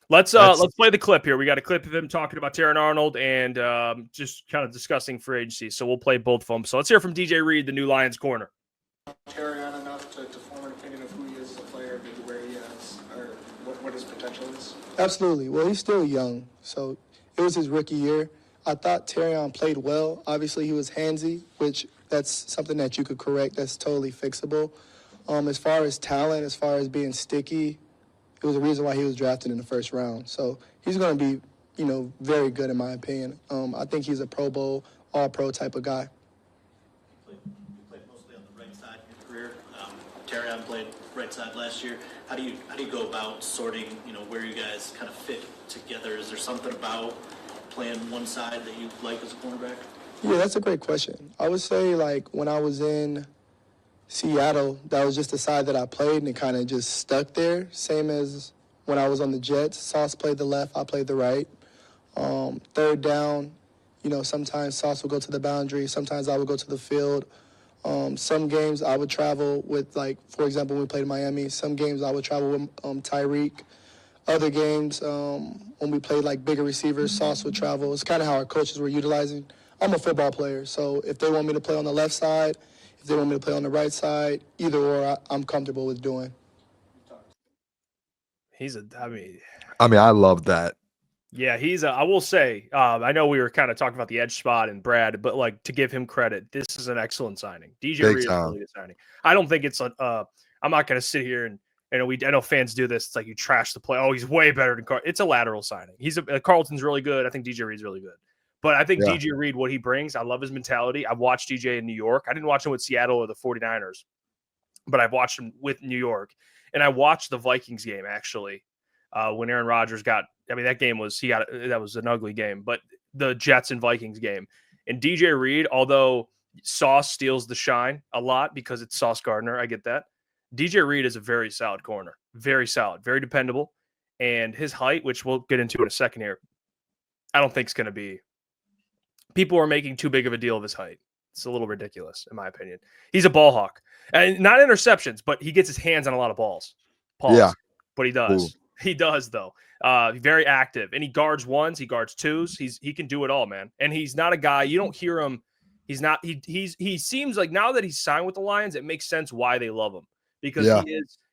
Let's play the clip here. We got a clip of him talking about Terrion Arnold and just kind of discussing free agency. So we'll play both of them. So let's hear from DJ Reed, the new Lions corner. Terrion enough to form an opinion of who he is as a player, maybe where he is, or what his potential is? Absolutely. Well, he's still young, so it was his rookie year. I thought Terrion played well. Obviously, he was handsy, which that's something that you could correct. That's totally fixable. As far as talent, as far as being sticky, it was the reason why he was drafted in the first round. So he's going to be, very good in my opinion. I think he's a Pro Bowl, all-pro type of guy. You played mostly on the right side in your career. Terrion played right side last year. How do you go about sorting, where you guys kind of fit together? Is there something about playing one side that you like as a cornerback? Yeah, that's a great question. I would say, when I was in Seattle, that was just the side that I played, and it kind of just stuck there. Same as when I was on the Jets. Sauce played the left, I played the right. Third down, sometimes Sauce would go to the boundary. Sometimes I would go to the field. Some games I would travel with, for example, when we played in Miami, some games I would travel with Tyreek. Other games, when we played, bigger receivers, Sauce would travel. It's kind of how our coaches were utilizing. I'm a football player, so if they want me to play on the left side, if they want me to play on the right side, either or I'm comfortable with doing. I love that. Yeah, I will say, I know we were kind of talking about the edge spot and Brad, but to give him credit, this is an excellent signing. DJ Reed is a really good signing. I don't think it's I'm not going to sit here and, I know fans do this. It's like you trash the play. Oh, he's way better than Carlton. It's a lateral signing. Carlton's really good. I think DJ Reed's really good. But I think DJ Reed, what he brings, I love his mentality. I've watched DJ in New York. I didn't watch him with Seattle or the 49ers, but I've watched him with New York. And I watched the Vikings game, actually, when Aaron Rodgers that game that was an ugly game, but the Jets and Vikings game. And DJ Reed, although Sauce steals the shine a lot because it's Sauce Gardner, I get that. DJ Reed is a very solid corner. Very solid, very dependable. And his height, which we'll get into in a second here, I don't think it's going to be. People are making too big of a deal of his height. It's a little ridiculous, in my opinion. He's a ball hawk. And not interceptions, but he gets his hands on a lot of balls. Pause. Yeah. But he does. Ooh. He does, though. Very active. And he guards ones. He guards twos. He can do it all, man. And he's not a guy, you don't hear him. He seems like now that he's signed with the Lions, it makes sense why they love him. Because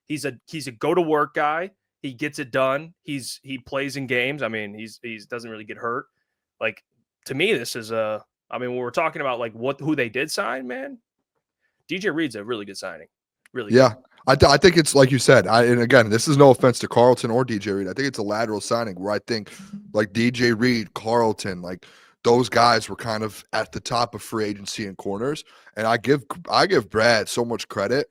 he's a go-to-work guy. He gets it done. He plays in games. I mean, he doesn't really get hurt. To me, this is when we're talking about who they did sign, man, DJ Reed's a really good signing. Really good. Yeah. I think it's like you said, and again, this is no offense to Carlton or DJ Reed. I think it's a lateral signing where I think DJ Reed, Carlton, those guys were kind of at the top of free agency and corners. And I give Brad so much credit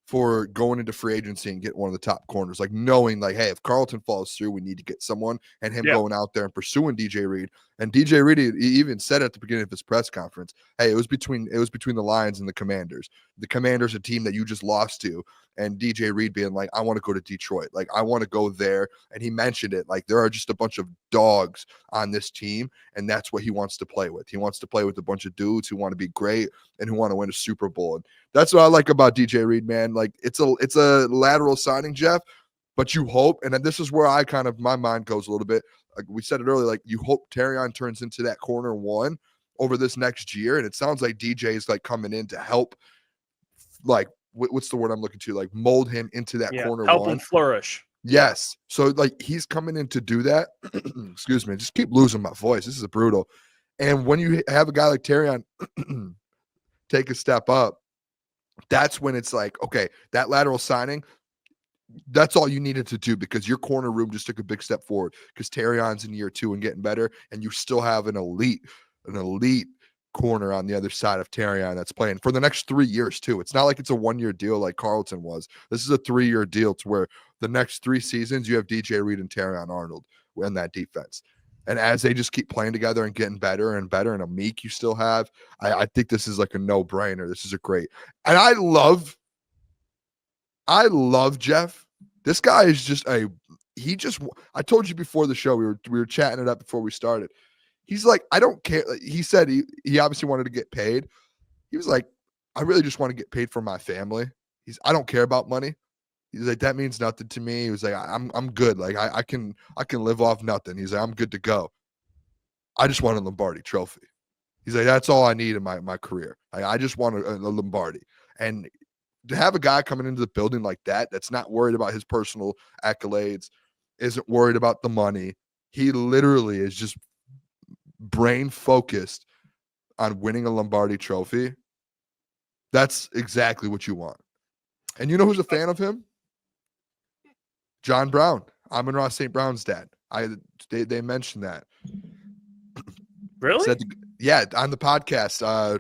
for going into free agency and get one of the top corners, knowing hey, if Carlton falls through, we need to get someone, and him going out there and pursuing DJ Reed. And DJ Reed, he even said at the beginning of his press conference, hey, it was between the Lions and the Commanders. The Commanders, a team that you just lost to, and DJ Reed being I want to go to Detroit. I want to go there. And he mentioned it. There are just a bunch of dogs on this team, and that's what he wants to play with. He wants to play with a bunch of dudes who want to be great and who want to win a Super Bowl. And that's what I like about DJ Reed, man. It's a lateral signing, Jeff, but you hope, and this is where my mind goes a little bit. We said it earlier, you hope Terrion turns into that corner one over this next year. And it sounds like DJ is coming in to help, what's the word I'm looking to? Mold him into that corner help one. Help him flourish. Yes. So he's coming in to do that. Excuse me. Just keep losing my voice. This is brutal. And when you have a guy like Terrion take a step up, that's when it's okay, that lateral signing, that's all you needed to do because your corner room just took a big step forward because Terrion's in year 2 and getting better, and you still have an elite corner on the other side of Terrion that's playing for the next 3 years too. It's not like it's a 1-year deal like Carlton was. This is a 3-year deal to where the next 3 seasons you have DJ Reed and Terrion Arnold in that defense. And as they just keep playing together and getting better and better, and a Meek you still have, I think this is a no-brainer. This is a great. And I love Jeff. This guy is just I told you before the show, we were chatting it up before we started. He's I don't care. He said he obviously wanted to get paid. He was I really just want to get paid for my family. I don't care about money. He's like, that means nothing to me. He was like, I'm good. Like I can live off nothing. He's like, I'm good to go. I just want a Lombardi trophy. He's like, that's all I need in my career. I just want a Lombardi. And to have a guy coming into the building like that, that's not worried about his personal accolades, isn't worried about the money. He literally is just brain focused on winning a Lombardi trophy. That's exactly what you want. And you know who's a fan of him? John Brown. Amon-Ra St. Brown's dad. They mentioned that. Really? Yeah, on the podcast,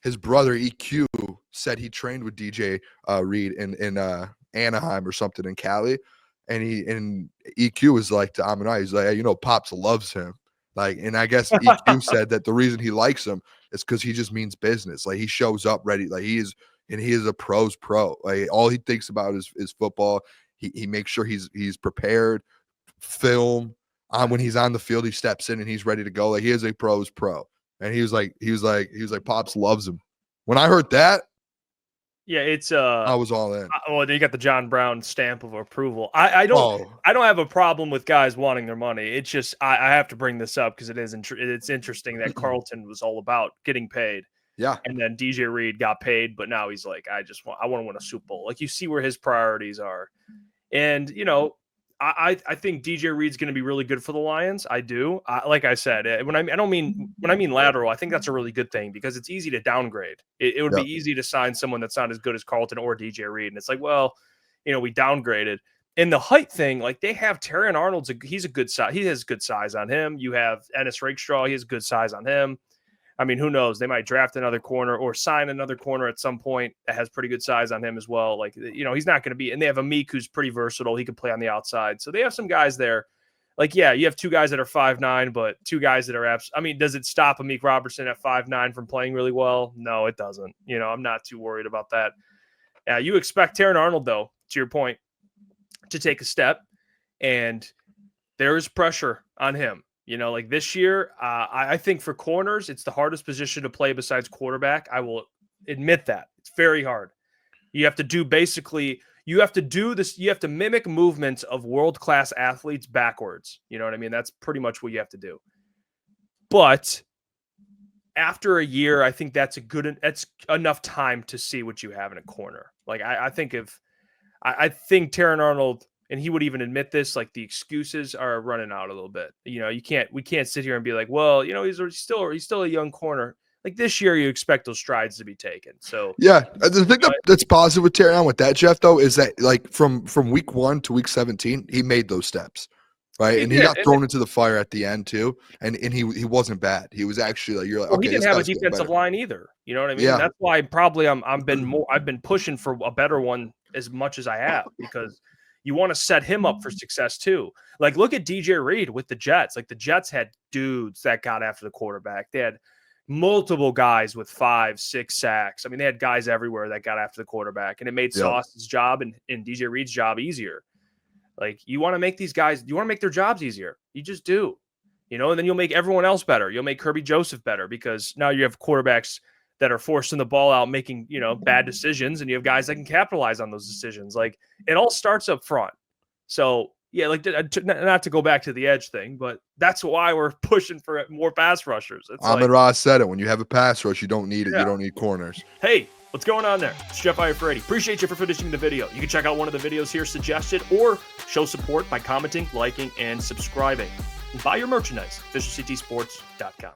his brother EQ said he trained with DJ Reed in Anaheim or something in Cali, and EQ was like to Amon-Ra, he's like, hey, Pops loves him. Like, and I guess EQ said that the reason he likes him is because he just means business. Like, he shows up ready. Like, he is a pro's pro. Like, all he thinks about is football. He makes sure he's prepared. Film when he's on the field, he steps in and he's ready to go. Like, he is a pro's pro. And he was like, Pops loves him. When I heard that, yeah, it's I was all in. Well, you got the John Brown stamp of approval. I don't have a problem with guys wanting their money. It's just I have to bring this up because it's interesting that Carlton was all about getting paid. Yeah. And then DJ Reed got paid, but now he's like, I want to win a Super Bowl. Like, you see where his priorities are. And, I think DJ Reed's going to be really good for the Lions. I do. Like I said, when I mean lateral, I think that's a really good thing because it's easy to downgrade. It would be easy to sign someone that's not as good as Carlton or DJ Reed. And it's like, well, we downgraded. And the height thing, like, they have Terrion Arnold. He's a good size. He has good size on him. You have Ennis Rakestraw. He has good size on him. I mean, who knows? They might draft another corner or sign another corner at some point that has pretty good size on him as well. Like, he's not going to be – and they have Amik who's pretty versatile. He can play on the outside. So they have some guys there. Like, yeah, you have two guys that are 5'9", but two guys that are does it stop Amik Robertson at 5'9" from playing really well? No, it doesn't. I'm not too worried about that. You expect Terrion Arnold, though, to your point, to take a step, and there is pressure on him. Like this year, I think for corners, it's the hardest position to play besides quarterback. I will admit that. It's very hard. You have to do this. You have to mimic movements of world-class athletes backwards. You know what I mean? That's pretty much what you have to do. But after a year, I think that's enough time to see what you have in a corner. Like, I think Terrion Arnold, and he would even admit this, like, the excuses are running out a little bit. We can't sit here and be like, well, he's still a young corner. Like, this year, you expect those strides to be taken. So yeah, the thing that's positive with Terrion with that, Jeff, though, is that, like, from week 1 to week 17, he made those steps, right? And he got thrown into the fire at the end too, and he wasn't bad. He was actually like, you're like, okay, he didn't have a defensive line either. You know what I mean? Yeah. That's why probably I've been pushing for a better one as much as I have, because you want to set him up for success too. Like, look at DJ Reed with the Jets. Like, the Jets had dudes that got after the quarterback. They had multiple guys with 5-6 sacks. I mean, they had guys everywhere that got after the quarterback, and it made Sauce's job and DJ Reed's job easier. Like, you want to make their jobs easier. You just do, and then you'll make everyone else better. You'll make Kirby Joseph better because now you have quarterbacks that are forcing the ball out, making, bad decisions, and you have guys that can capitalize on those decisions. Like, it all starts up front. So, yeah, like, not to go back to the edge thing, but that's why we're pushing for more pass rushers. Amon-Ra said it. When you have a pass rush, you don't need it. Yeah. You don't need corners. Hey, what's going on there? It's Jeff Iafrate. Appreciate you for finishing the video. You can check out one of the videos here suggested or show support by commenting, liking, and subscribing. And buy your merchandise at FisherCTSports.com.